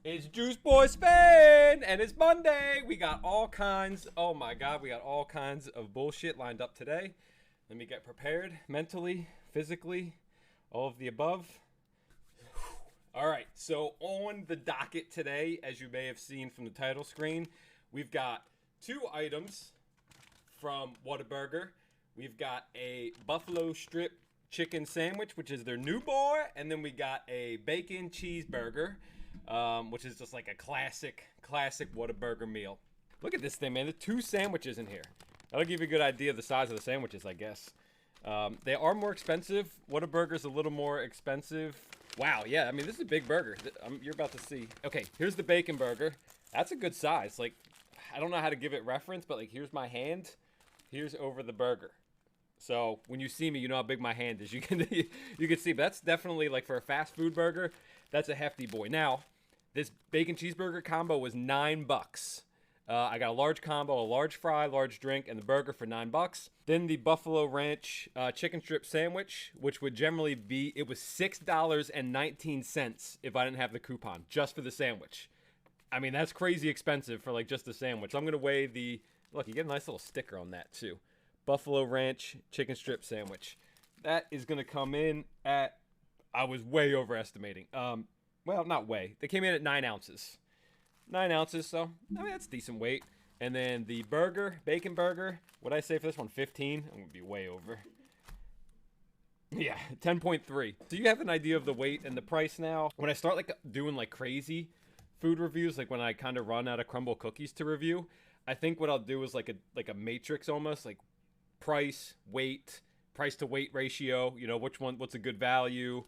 It's Juice Boy Sven, and it's Monday. We got all kinds, oh my God, we got all kinds of bullshit lined up today. Let me get prepared mentally, physically, all of the above. All right, so on the docket today, as you may have seen from the title screen, we've got two items from Whataburger. We've got a buffalo strip chicken sandwich, which is their new boy, and then we got a bacon cheeseburger, which is just like a classic Whataburger meal. Look at this thing, man. There's two sandwiches in here. That'll give you a good idea of the size of the sandwiches, I guess. They are more expensive. Whataburger's a little more expensive. Wow, yeah, I mean, this is a big burger. You're about to see. Okay, here's the bacon burger. That's a good size. Like, I don't know how to give it reference, but like, here's my hand. Here's over the burger. So when you see me, you know how big my hand is. You can see, but that's definitely like for a fast food burger, that's a hefty boy. Now, this bacon cheeseburger combo was $9. I got a large combo, a large fry, large drink, and the burger for $9. Then the Buffalo Ranch chicken strip sandwich, which would generally be, it was $6.19 if I didn't have the coupon, just for the sandwich. I mean, that's crazy expensive for like just the sandwich. I'm gonna weigh the, look, you get a nice little sticker on that too. Buffalo Ranch chicken strip sandwich. That is gonna come in at, I was way overestimating. Well, not way. They came in at 9 ounces. 9 ounces, so I mean that's decent weight. And then the burger, bacon burger, what'd I say for this one? 15? I'm gonna be way over. Yeah, 10.3. So you have an idea of the weight and the price now. When I start like doing like crazy food reviews, like when I kind of run out of Crumbl cookies to review, I think what I'll do is like a matrix almost, like price, weight, price to weight ratio, you know, what's a good value,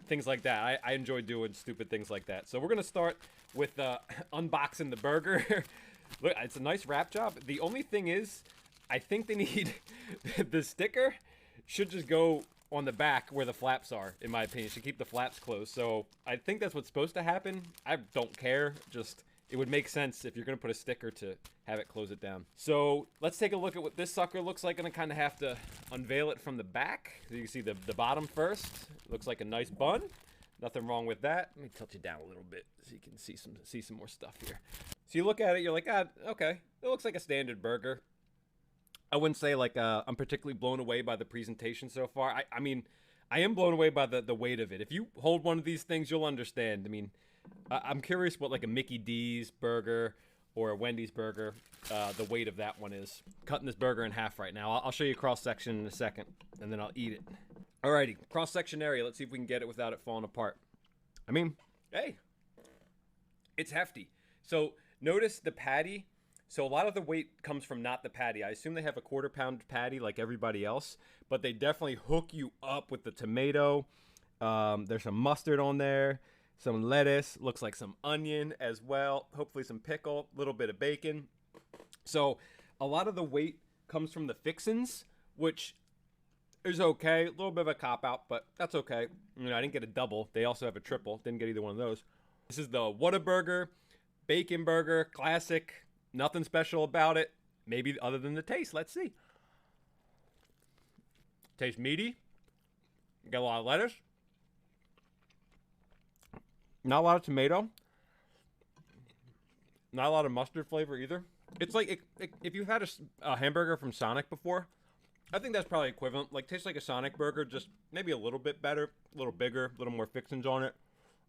things like that. I enjoy doing stupid things like that. So we're gonna start with unboxing the burger. Look, it's a nice wrap job. The only thing is, I think they need the sticker should just go on the back where the flaps are, in my opinion. It should keep the flaps closed. So I think that's what's supposed to happen. I don't care, just it would make sense if you're gonna put a sticker to have it close it down. So let's take a look at what this sucker looks like. I'm gonna kind of have to unveil it from the back. So you can see the bottom first. It looks like a nice bun. Nothing wrong with that. Let me tilt you down a little bit so you can see some more stuff here. So you look at it, you're like, ah, okay. It looks like a standard burger. I wouldn't say like I'm particularly blown away by the presentation so far. I mean, I am blown away by the weight of it. If you hold one of these things, you'll understand. I mean, I'm curious what like a Mickey D's burger or a Wendy's burger, the weight of that one is. Cutting this burger in half right now. I'll show you cross section in a second, and then I'll eat it. Alrighty, cross section area. Let's see if we can get it without it falling apart. I mean, hey, it's hefty. So notice the patty. So a lot of the weight comes from not the patty. I assume they have a quarter-pound patty like everybody else, but they definitely hook you up with the tomato. There's some mustard on there, some lettuce, looks like some onion as well, hopefully some pickle, a little bit of bacon. So a lot of the weight comes from the fixins, which is okay. A little bit of a cop-out, but that's okay. You know, I didn't get a double. They also have a triple. Didn't get either one of those. This is the Whataburger bacon burger, classic. Nothing special about it. Maybe other than the taste. Let's see. Tastes meaty. Got a lot of lettuce. Not a lot of tomato. Not a lot of mustard flavor either. It's like if you've had a hamburger from Sonic before, I think that's probably equivalent. Like, tastes like a Sonic burger, just maybe a little bit better, a little bigger, a little more fixings on it.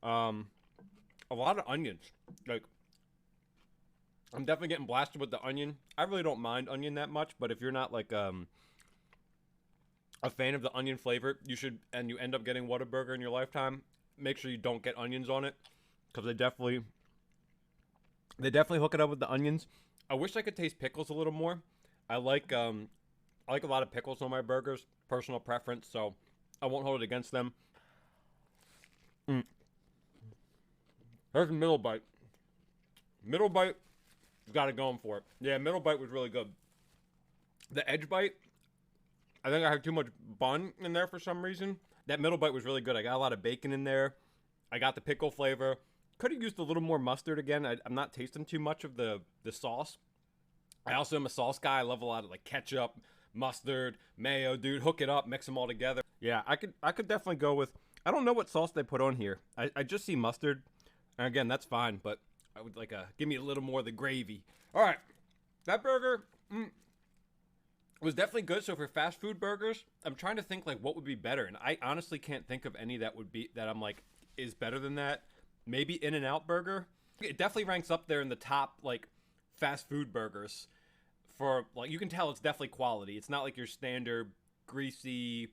A lot of onions. Like, I'm definitely getting blasted with the onion. I really don't mind onion that much, but if you're not like a fan of the onion flavor, you should, and you end up getting Whataburger in your lifetime, make sure you don't get onions on it, because they definitely hook it up with the onions. I wish I could taste pickles a little more. I like a lot of pickles on my burgers, personal preference, so I won't hold it against them. There's a middle bite. Middle bite, got it going for it. Yeah, middle bite was really good. The edge bite, I think I had too much bun in there for some reason. That middle bite was really good. I got a lot of bacon in there. I got the pickle flavor. Could have used a little more mustard again. I'm not tasting too much of the sauce. I also am a sauce guy. I love a lot of like ketchup, mustard, mayo, dude. Hook it up, mix them all together. Yeah, I could definitely go with, I don't know what sauce they put on here. I just see mustard. And again, that's fine, but I would like give me a little more of the gravy. All right, that burger was definitely good. So for fast food burgers, I'm trying to think like what would be better, and I honestly can't think of any that would be that I'm like is better than that. Maybe In-N-Out Burger. It definitely ranks up there in the top like fast food burgers. For like, you can tell it's definitely quality. It's not like your standard greasy,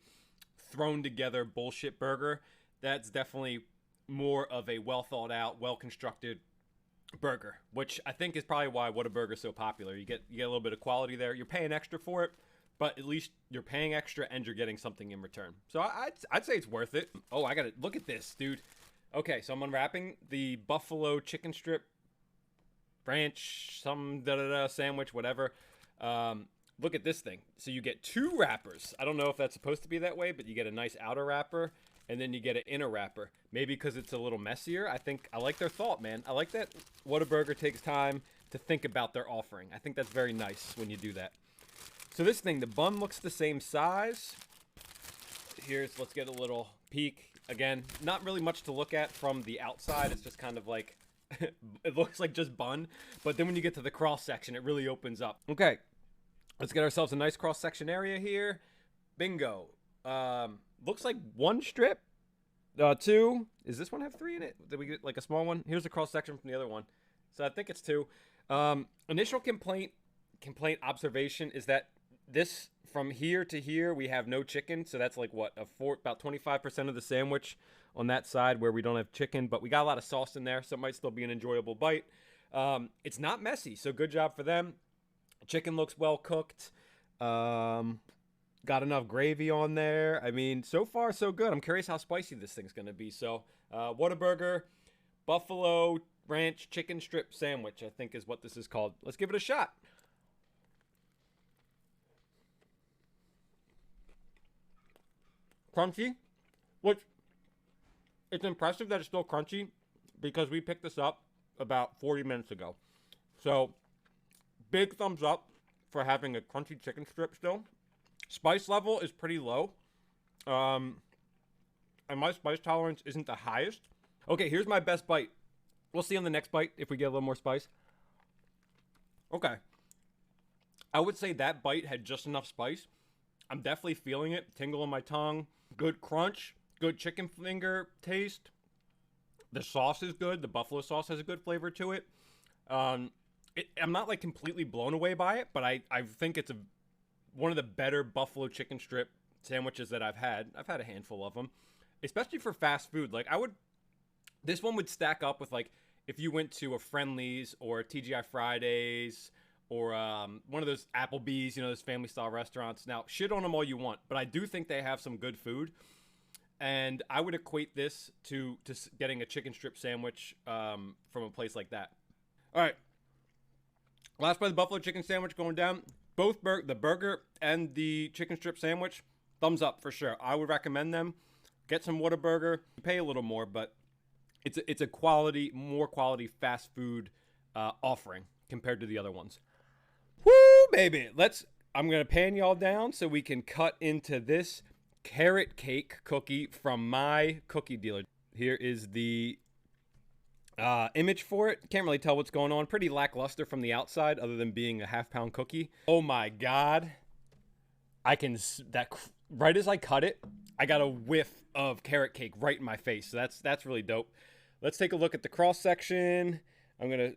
thrown together bullshit burger. That's definitely more of a well thought out, well constructed burger, which I think is probably why Whataburger is so popular. You get a little bit of quality there. You're paying extra for it, but at least you're paying extra and you're getting something in return. So I'd say it's worth it. Oh, I gotta look at this, dude. Okay, so I'm unwrapping the buffalo chicken strip ranch, some sandwich, whatever. Look at this thing. So you get 2 wrappers. I don't know if that's supposed to be that way, but you get a nice outer wrapper and then you get an inner wrapper. Maybe because it's a little messier. I think I like their thought, man. I like that Whataburger takes time to think about their offering. I think that's very nice when you do that. So this thing, the bun looks the same size. Let's get a little peek. Again, not really much to look at from the outside. It's just kind of like, it looks like just bun. But then when you get to the cross section, it really opens up. Okay, let's get ourselves a nice cross section area here. Bingo. Looks like 1 strip. 2. Does this one have 3 in it? Did we get like a small one? Here's the cross section from the other one. So I think it's 2. Initial complaint observation is that this from here to here we have no chicken. So that's like what, about 25% of the sandwich on that side where we don't have chicken, but we got a lot of sauce in there, so it might still be an enjoyable bite. It's not messy, so good job for them. Chicken looks well cooked. Got enough gravy on there. I mean, so far so good. I'm curious how spicy this thing's gonna be. So Whataburger buffalo ranch chicken strip sandwich, I think is what this is called. Let's give it a shot. Crunchy, which it's impressive that it's still crunchy because we picked this up about 40 minutes ago. So big thumbs up for having a crunchy chicken strip still. Spice level is pretty low. And my spice tolerance isn't the highest. Okay, here's my best bite. We'll see on the next bite if we get a little more spice. Okay. I would say that bite had just enough spice. I'm definitely feeling it. Tingle in my tongue. Good crunch. Good chicken finger taste. The sauce is good. The buffalo sauce has a good flavor to it. I'm not like completely blown away by it, but I think it's one of the better buffalo chicken strip sandwiches that I've had. I've had a handful of them, especially for fast food. Like this one would stack up with like if you went to a Friendly's or a TGI Fridays or one of those Applebee's, those family style restaurants. Now, shit on them all you want, but I do think they have some good food. And I would equate this to getting a chicken strip sandwich from a place like that. All right. Last bite of the buffalo chicken sandwich going down. Both the burger and the chicken strip sandwich, thumbs up for sure. I would recommend them. Get some Whataburger. Pay a little more, but it's a more quality fast food offering compared to the other ones. Woo, baby. I'm going to pan y'all down so we can cut into this carrot cake cookie from my cookie dealer. Here is the image for it. Can't really tell what's going on. Pretty lackluster from the outside other than being a half-pound cookie. Oh my God. Right as I cut it, I got a whiff of carrot cake right in my face. So that's really dope. Let's take a look at the cross section. I'm going to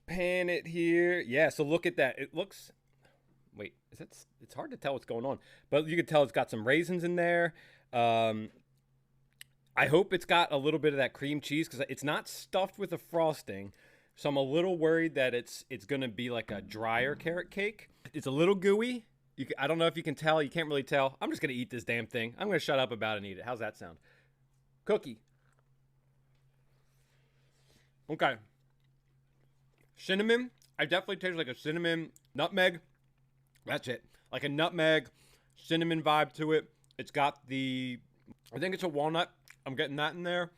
pan it here. Yeah, so look at that. It looks, wait, it's hard to tell what's going on, but you can tell it's got some raisins in there. I hope it's got a little bit of that cream cheese because it's not stuffed with a frosting. So I'm a little worried that it's going to be like a drier carrot cake. It's a little gooey. I don't know if you can tell. You can't really tell. I'm just going to eat this damn thing. I'm going to shut up about it and eat it. How's that sound? Cookie. Okay. Cinnamon. I definitely taste like a cinnamon nutmeg. That's it. Like a nutmeg cinnamon vibe to it. It's got I think it's a walnut. I'm getting that in there.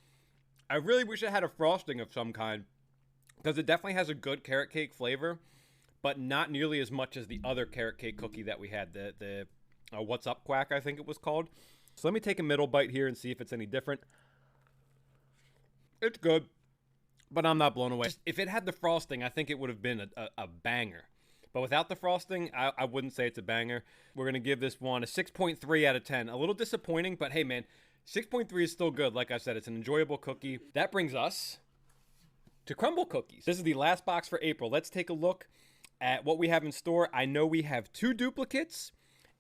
I really wish it had a frosting of some kind because it definitely has a good carrot cake flavor, but not nearly as much as the other carrot cake cookie that we had, the What's Up Quack, I think it was called. So let me take a middle bite here and see if it's any different. It's good. but I'm not blown away. If it had the frosting, I think it would have been a banger. But without the frosting, I wouldn't say it's a banger. We're going to give this one a 6.3 out of 10. A little disappointing, but hey, man, 6.3 is still good. Like I said, it's an enjoyable cookie. That brings us to Crumbl cookies. This is the last box for April. Let's take a look at what we have in store. I know we have 2 duplicates,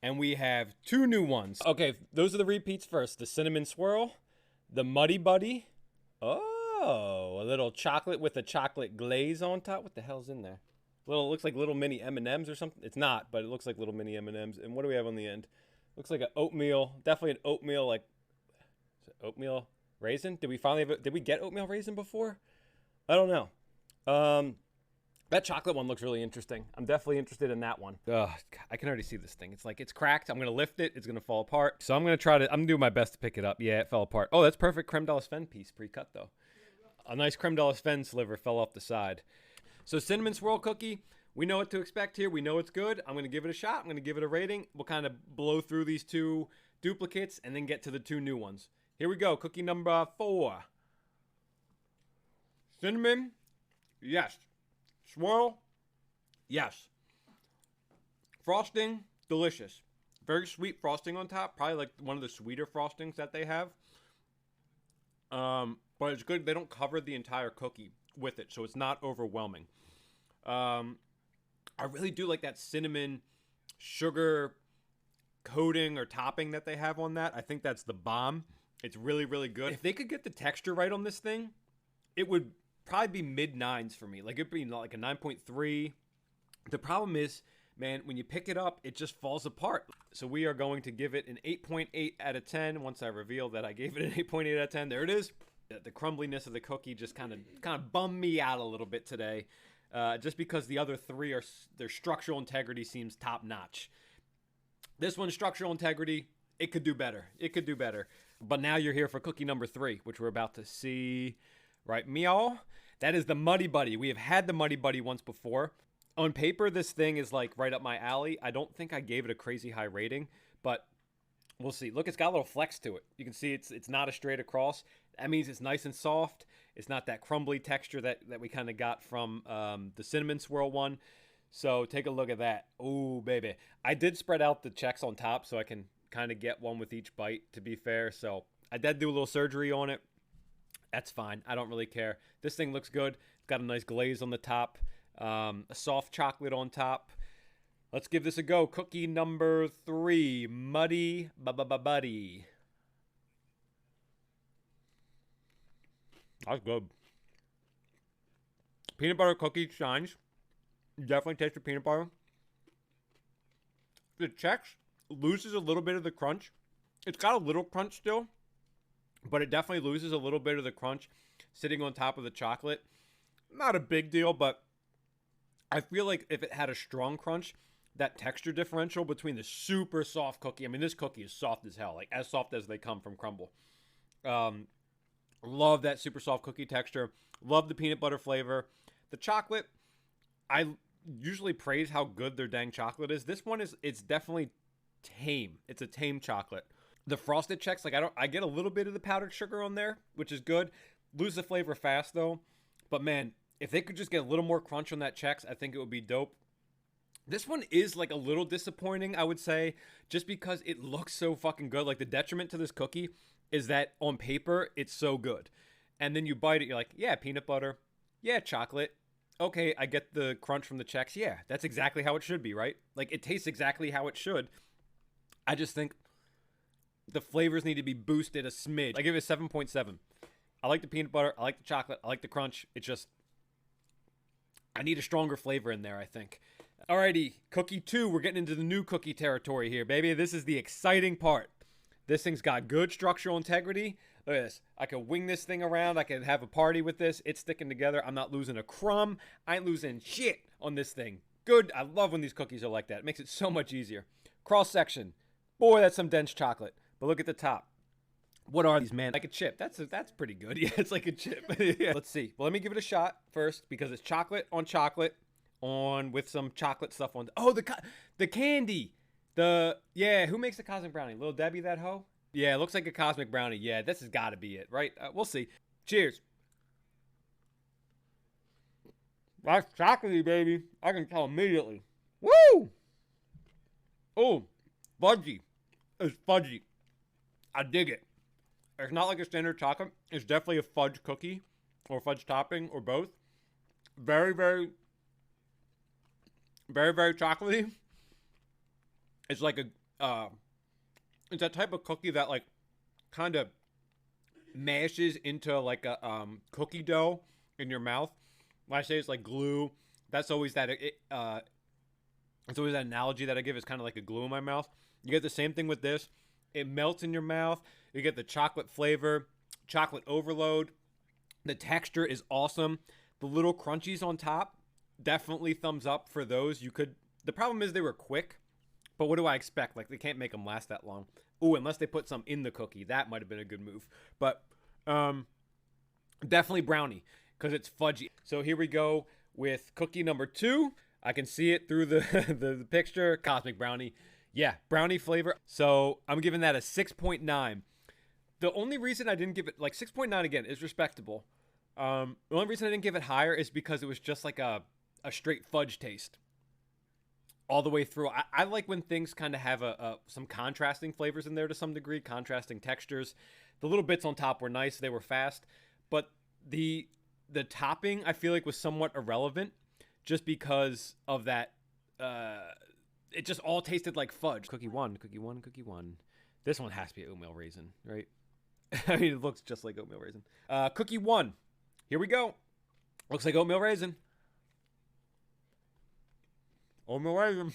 and we have 2 new ones. Okay, those are the repeats first. The Cinnamon Swirl, the Muddy Buddy. Oh, a little chocolate with a chocolate glaze on top. What the hell's in there? Looks like little mini M&Ms or something. It's not, but it looks like little mini M&Ms. And what do we have on the end? Looks like an oatmeal, definitely an oatmeal, like, oatmeal raisin? Did we get oatmeal raisin before? I don't know. That chocolate one looks really interesting. I'm definitely interested in that one. Ugh, I can already see this thing. It's like, it's cracked. I'm going to lift it. It's going to fall apart. So I'm going to do my best to pick it up. Yeah, it fell apart. Oh, that's perfect Creme De la Sven piece, pre-cut though. A nice Creme De la Sven sliver fell off the side. So Cinnamon Swirl cookie, we know what to expect here. We know it's good. I'm going to give it a shot. I'm going to give it a rating. We'll kind of blow through these 2 duplicates and then get to the 2 new ones. Here we go. Cookie number 4. Cinnamon, yes. Swirl, yes. Frosting, delicious. Very sweet frosting on top. Probably like one of the sweeter frostings that they have. But it's good. They don't cover the entire cookie with it, so it's not overwhelming. I really do like that cinnamon sugar coating or topping that they have on that. I think that's the bomb. It's really, really good. If they could get the texture right on this thing, it would probably be mid-9s for me. Like, it'd be like a 9.3. The problem is, man, when you pick it up, it just falls apart. So we are going to give it an 8.8 out of 10. Once I reveal that I gave it an 8.8 out of 10, there it is. The crumbliness of the cookie just kind of bummed me out a little bit today. Just because the other 3 their structural integrity seems top-notch. This one's structural integrity, it could do better. It could do better. But now you're here for cookie number 3, which we're about to see right meow. That is the Muddy Buddy. We have had the Muddy Buddy once before. On paper, this thing is like right up my alley. I don't think I gave it a crazy high rating, but we'll see. Look, it's got a little flex to it. You can see it's not a straight across. That means it's nice and soft. It's not that crumbly texture that we kind of got from the Cinnamon Swirl one. So take a look at that. Oh, baby. I did spread out the checks on top so I can kind of get one with each bite, to be fair. So I did do a little surgery on it. That's fine. I don't really care. This thing looks good. It's got a nice glaze on the top. A soft chocolate on top. Let's give this a go. Cookie number 3. Muddy Buddy. That's good. Peanut butter cookie shines. You definitely taste the peanut butter. The Chex loses a little bit of the crunch. It's got a little crunch still, but it definitely loses a little bit of the crunch sitting on top of the chocolate. Not a big deal, but I feel like if it had a strong crunch, that texture differential between the super soft cookie. I mean, this cookie is soft as hell, like as soft as they come from Crumbl. Love that super soft cookie texture. Love the peanut butter flavor. The chocolate, I usually praise how good their dang chocolate is. This one it's definitely tame. It's a tame chocolate. The frosted Chex, like I get a little bit of the powdered sugar on there, which is good. Lose the flavor fast though. But man, if they could just get a little more crunch on that Chex, I think it would be dope. This one is like a little disappointing, I would say, just because it looks so fucking good. Like the detriment to this cookie is that on paper, it's so good. And then you bite it, you're like, yeah, peanut butter. Yeah, chocolate. Okay, I get the crunch from the Chex. Yeah, that's exactly how it should be, right? Like, it tastes exactly how it should. I just think the flavors need to be boosted a smidge. I give it a 7.7. I like the peanut butter. I like the chocolate. I like the crunch. It's just, I need a stronger flavor in there, I think. Alrighty, cookie 2. We're getting into the new cookie territory here, baby. This is the exciting part. This thing's got good structural integrity. Look at this. I could wing this thing around. I could have a party with this. It's sticking together. I'm not losing a crumb. I ain't losing shit on this thing. Good. I love when these cookies are like that. It makes it so much easier. Cross section. Boy, that's some dense chocolate. But look at the top. What are these, man? Like a chip. That's pretty good. Yeah, it's like a chip. Yeah. Let's see. Well, let me give it a shot first because it's chocolate on with some chocolate stuff on. Oh, the candy. Who makes the cosmic brownie? Little Debbie, that hoe? Yeah, it looks like a cosmic brownie. Yeah, this has got to be it, right? We'll see. Cheers. That's chocolatey, baby. I can tell immediately. Woo! Oh, fudgy. It's fudgy. I dig it. It's not like a standard chocolate. It's definitely a fudge cookie or fudge topping or both. Very, very, very, very chocolatey. It's like it's that type of cookie that like kind of mashes into like a cookie dough in your mouth. When I say it's like glue, that's always that it's always that analogy that I give. It's kind of like a glue in my mouth. You get the same thing with this. It melts in your mouth. You get the chocolate flavor, chocolate overload. The texture is awesome. The little crunchies on top, definitely thumbs up for those. The problem is they were quick, but what do I expect? Like, they can't make them last that long. Ooh, unless they put some in the cookie. That might have been a good move. But definitely brownie, because it's fudgy. So here we go with cookie number 2. I can see it through the picture. Cosmic brownie. Yeah, brownie flavor. So I'm giving that a 6.9. The only reason I didn't give it, like 6.9 again, is respectable. The only reason I didn't give it higher is because it was just like a straight fudge taste all the way through. I like when things kind of have some contrasting flavors in there to some degree, contrasting textures. The little bits on top were nice. They were fast. But the topping, I feel like, was somewhat irrelevant just because of that. It just all tasted like fudge. Cookie one. This one has to be oatmeal raisin, right? I mean, it looks just like oatmeal raisin. Cookie 1. Here we go. Looks like oatmeal raisin. Oatmeal raisin.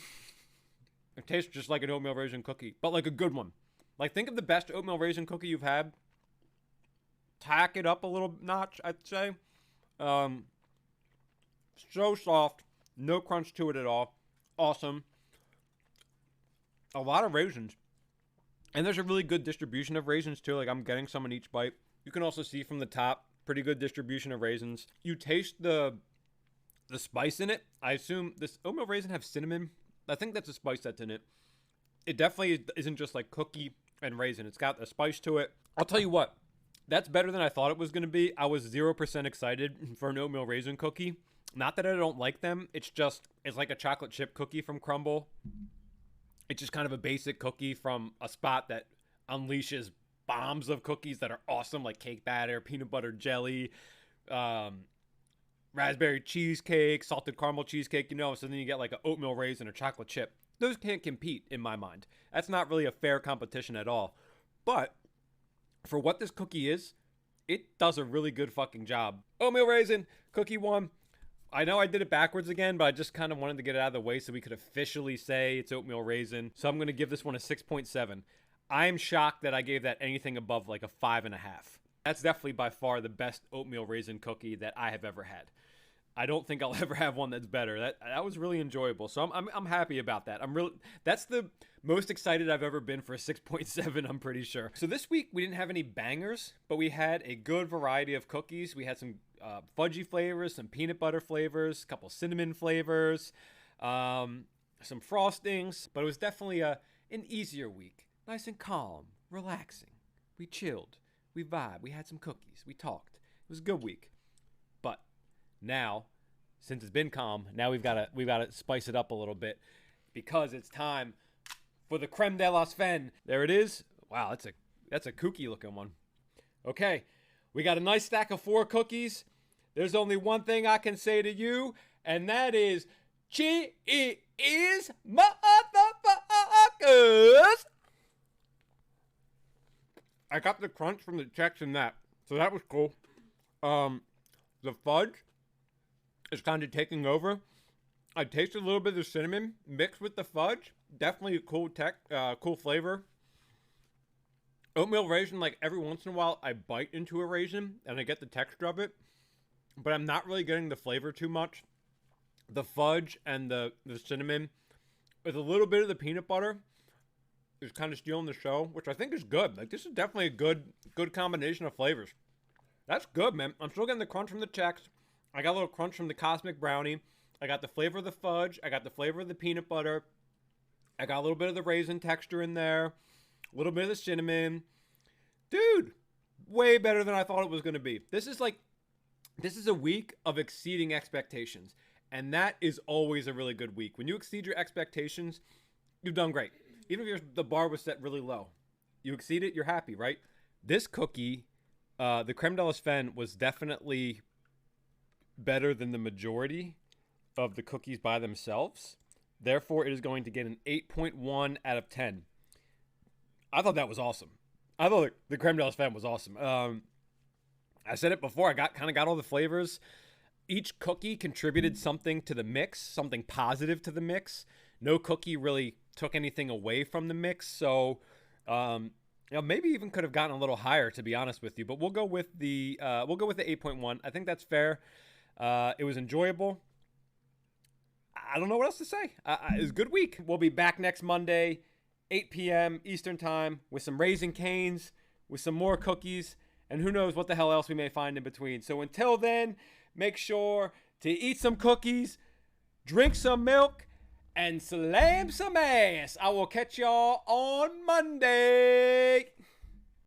It tastes just like an oatmeal raisin cookie, but like a good one. Like, think of the best oatmeal raisin cookie you've had. Tack it up a little notch, I'd say. So soft. No crunch to it at all. Awesome. A lot of raisins. And there's a really good distribution of raisins, too. Like, I'm getting some in each bite. You can also see from the top, pretty good distribution of raisins. You taste the spice in it. I assume this oatmeal raisin have cinnamon. I think that's a spice that's in it. It definitely isn't just like cookie and raisin. It's got a spice to it. I'll tell you what. That's better than I thought it was going to be. I was 0% excited for an oatmeal raisin cookie. Not that I don't like them. It's like a chocolate chip cookie from Crumbl. It's just kind of a basic cookie from a spot that unleashes bombs of cookies that are awesome, like cake batter, peanut butter jelly, raspberry cheesecake, salted caramel cheesecake, so then you get like an oatmeal raisin or chocolate chip. Those can't compete in my mind. That's not really a fair competition at all. But for what this cookie is, it does a really good fucking job. Oatmeal raisin, cookie 1. I know I did it backwards again, but I just kind of wanted to get it out of the way so we could officially say it's oatmeal raisin. So I'm going to give this one a 6.7. I'm shocked that I gave that anything above like a 5.5. That's definitely by far the best oatmeal raisin cookie that I have ever had. I don't think I'll ever have one that's better. That was really enjoyable. So I'm happy about that. That's the most excited I've ever been for a 6.7, I'm pretty sure. So this week we didn't have any bangers, but we had a good variety of cookies. We had some fudgy flavors, some peanut butter flavors, a couple cinnamon flavors, some frostings, but it was definitely an easier week. Nice and calm, relaxing. We chilled, we vibed, we had some cookies, we talked. It was a good week. But now, since it's been calm, now we've got to spice it up a little bit because it's time for the Creme De la Sven. There it is. Wow, that's a kooky looking one. Okay, we got a nice stack of 4 cookies. There's only one thing I can say to you, and that is, cheese motherfuckers. I got the crunch from the Chex in that, so that was cool. The fudge is kind of taking over. I tasted a little bit of cinnamon mixed with the fudge. Definitely a cool flavor. Oatmeal raisin, like every once in a while, I bite into a raisin and I get the texture of it, but I'm not really getting the flavor too much. The fudge and the cinnamon with a little bit of the peanut butter is kind of stealing the show, which I think is good. Like, this is definitely a good combination of flavors. That's good, man. I'm still getting the crunch from the Chex. I got a little crunch from the Cosmic Brownie. I got the flavor of the fudge. I got the flavor of the peanut butter. I got a little bit of the raisin texture in there. A little bit of the cinnamon. Dude, way better than I thought it was going to be. This is like, This is a week of exceeding expectations, and that is always a really good week. When you exceed your expectations, you've done great. Even if the bar was set really low, you exceed it, you're happy, right? This cookie, the Creme De la Sven, was definitely better than the majority of the cookies by themselves. Therefore, it is going to get an 8.1 out of 10. I thought that was awesome. I thought the Creme De la Sven was awesome. I said it before. I got all the flavors. Each cookie contributed something to the mix, something positive to the mix. No cookie really took anything away from the mix. So, maybe even could have gotten a little higher, to be honest with you. But we'll go with the 8.1. I think that's fair. It was enjoyable. I don't know what else to say. It was a good week. We'll be back next Monday, 8 p.m. Eastern time, with some Raisin Canes, with some more cookies, and who knows what the hell else we may find in between. So until then, make sure to eat some cookies, drink some milk, and slam some ass. I will catch y'all on Monday.